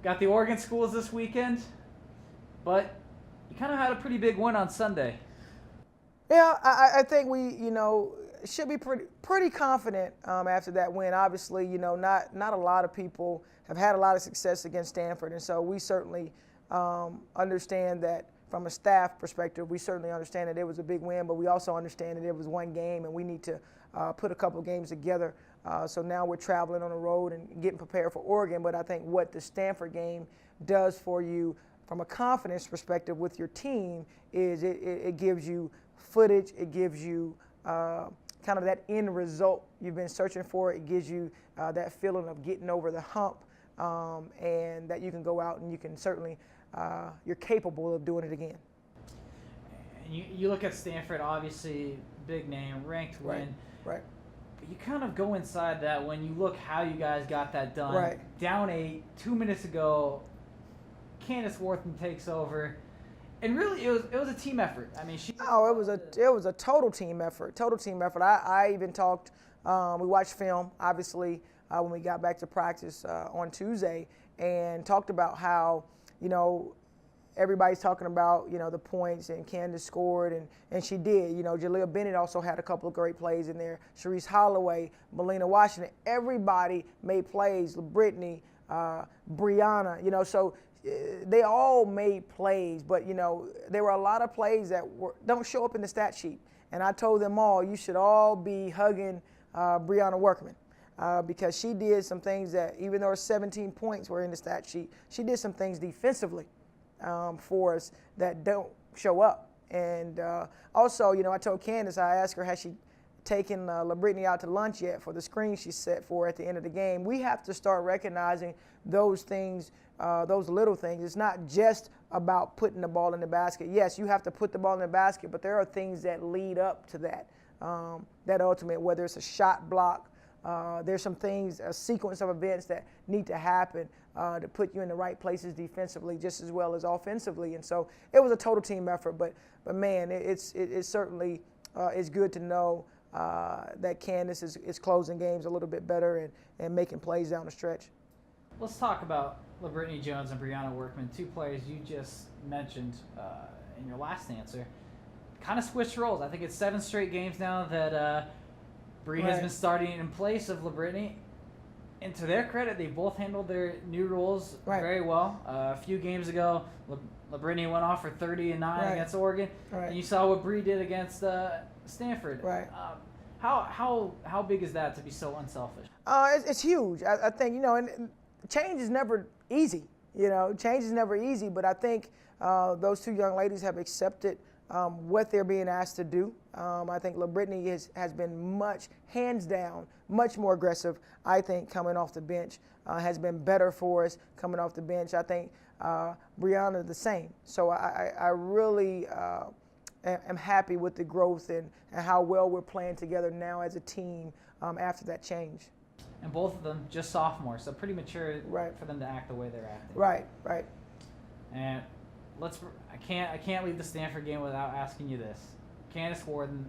got the Oregon schools this weekend, but you kind of had a pretty big win on Sunday. Yeah, I think we, should be pretty confident after that win. Obviously, not a lot of people have had a lot of success against Stanford, and so we certainly understand that from a staff perspective. We certainly understand that it was a big win, but we also understand that it was one game, and we need to put a couple of games together. So now we're traveling on the road and getting prepared for Oregon. But I think what the Stanford game does for you from a confidence perspective with your team is it gives you footage, it gives you kind of that end result you've been searching for. It gives you that feeling of getting over the hump, and that you can go out and you can certainly, you're capable of doing it again. And you look at Stanford, obviously big name, ranked win. Right. But you kind of go inside that when you look how you guys got that done. Right. Down 8, 2 minutes ago, Candace Wortham takes over. And really, it was a team effort. I mean, it was a total team effort. Total team effort. I even talked. We watched film, obviously, when we got back to practice on Tuesday, and talked about how everybody's talking about the points, and Candace scored, and she did. Jaleel Bennett also had a couple of great plays in there. Sharice Holloway, Melina Washington, everybody made plays. Brittany, Brianna. So. They all made plays, but there were a lot of plays that don't show up in the stat sheet. And I told them all, you should all be hugging Brianna Workman because she did some things that, even though her 17 points were in the stat sheet, she did some things defensively for us that don't show up. And also, I told Candace, I asked her, has she taken LaBrittany out to lunch yet for the screen she set for at the end of the game? We have to start recognizing those things, those little things. It's not just about putting the ball in the basket. Yes, you have to put the ball in the basket, but there are things that lead up to that, that ultimate, whether it's a shot block, there's some things, a sequence of events that need to happen to put you in the right places defensively just as well as offensively. And so it was a total team effort, but man, it certainly is good to know that Candace is closing games a little bit better and making plays down the stretch. Let's talk about LaBrittany Jones and Brianna Workman, two players you just mentioned in your last answer. Kind of switched roles. I think it's 7 straight games now that Bree has been starting in place of LaBrittany. And to their credit, they both handled their new roles very well. A few games ago, LaBrittany went off for 30 and 9 against Oregon, and you saw what Bree did against Stanford. How big is that to be so unselfish? It's huge. I think and change is never easy. Change is never easy. But I think those two young ladies have accepted what they're being asked to do. I think LaBrittany has been hands down, much more aggressive. I think coming off the bench has been better for us coming off the bench. I think Brianna the same. So I really am happy with the growth and how well we're playing together now as a team after that change. And both of them just sophomores, so pretty mature for them to act the way they're acting. Right. And I can't leave the Stanford game without asking you this. Candace Wortham,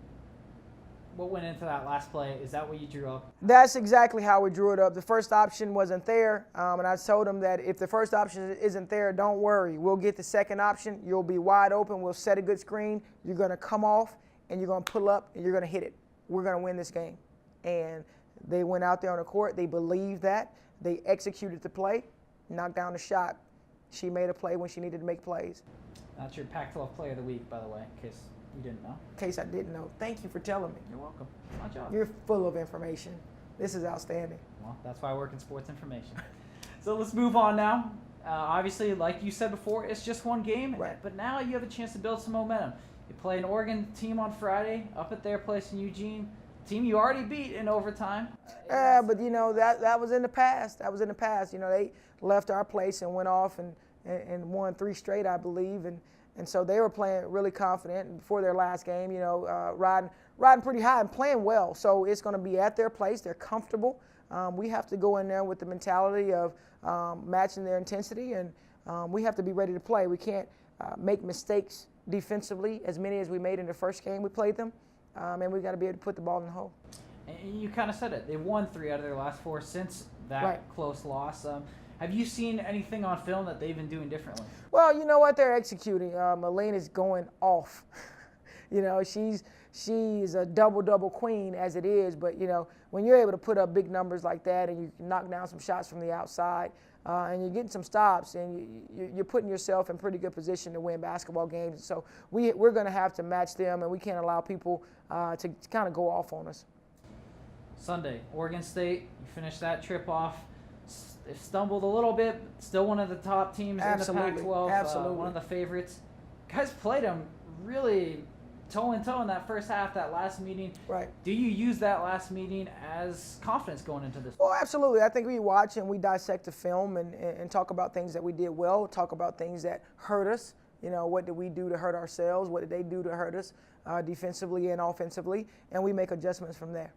what went into that last play? Is that what you drew up? That's exactly how we drew it up. The first option wasn't there, and I told them that if the first option isn't there, don't worry. We'll get the second option. You'll be wide open. We'll set a good screen. You're going to come off, and you're going to pull up, and you're going to hit it. We're going to win this game. And they went out there on the court. They believed that. They executed the play, knocked down the shot. She made a play when she needed to make plays. That's your Pac-12 Player of the Week, by the way, in case you didn't know. In case I didn't know. Thank you for telling me. You're welcome. It's my job. You're full of information. This is outstanding. Well, that's why I work in sports information. So let's move on now. Obviously, like you said before, it's just one game. But now you have a chance to build some momentum. You play an Oregon team on Friday up at their place in Eugene. Team you already beat in overtime. Yeah, but that was in the past. That was in the past. They left our place and went off and won 3 straight, I believe, and so they were playing really confident before their last game. Riding pretty high and playing well. So it's going to be at their place. They're comfortable. We have to go in there with the mentality of matching their intensity, and we have to be ready to play. We can't make mistakes defensively, as many as we made in the first game we played them. And we've got to be able to put the ball in the hole. And you kind of said it. They've won 3 out of their last 4 since that close loss. Mm-hmm. Have you seen anything on film that they've been doing differently? Well, you know what? They're executing. Elena's going off. You know, she's a double queen as it is, but you know, when you're able to put up big numbers like that and you can knock down some shots from the outside and you're getting some stops and you're putting yourself in pretty good position to win basketball games. So we're going to have to match them, and we can't allow people to kind of go off on us. Sunday, Oregon State, you finished that trip off. They stumbled a little bit, still one of the top teams Absolutely. in the Pac-12, Absolutely. One of the favorites. Guys played them really toe-in-toe in that first half, that last meeting. Right. Do you use that last meeting as confidence going into this? Well, absolutely. I think we watch and we dissect the film and talk about things that we did well, talk about things that hurt us. You know, what did we do to hurt ourselves? What did they do to hurt us defensively and offensively? And we make adjustments from there.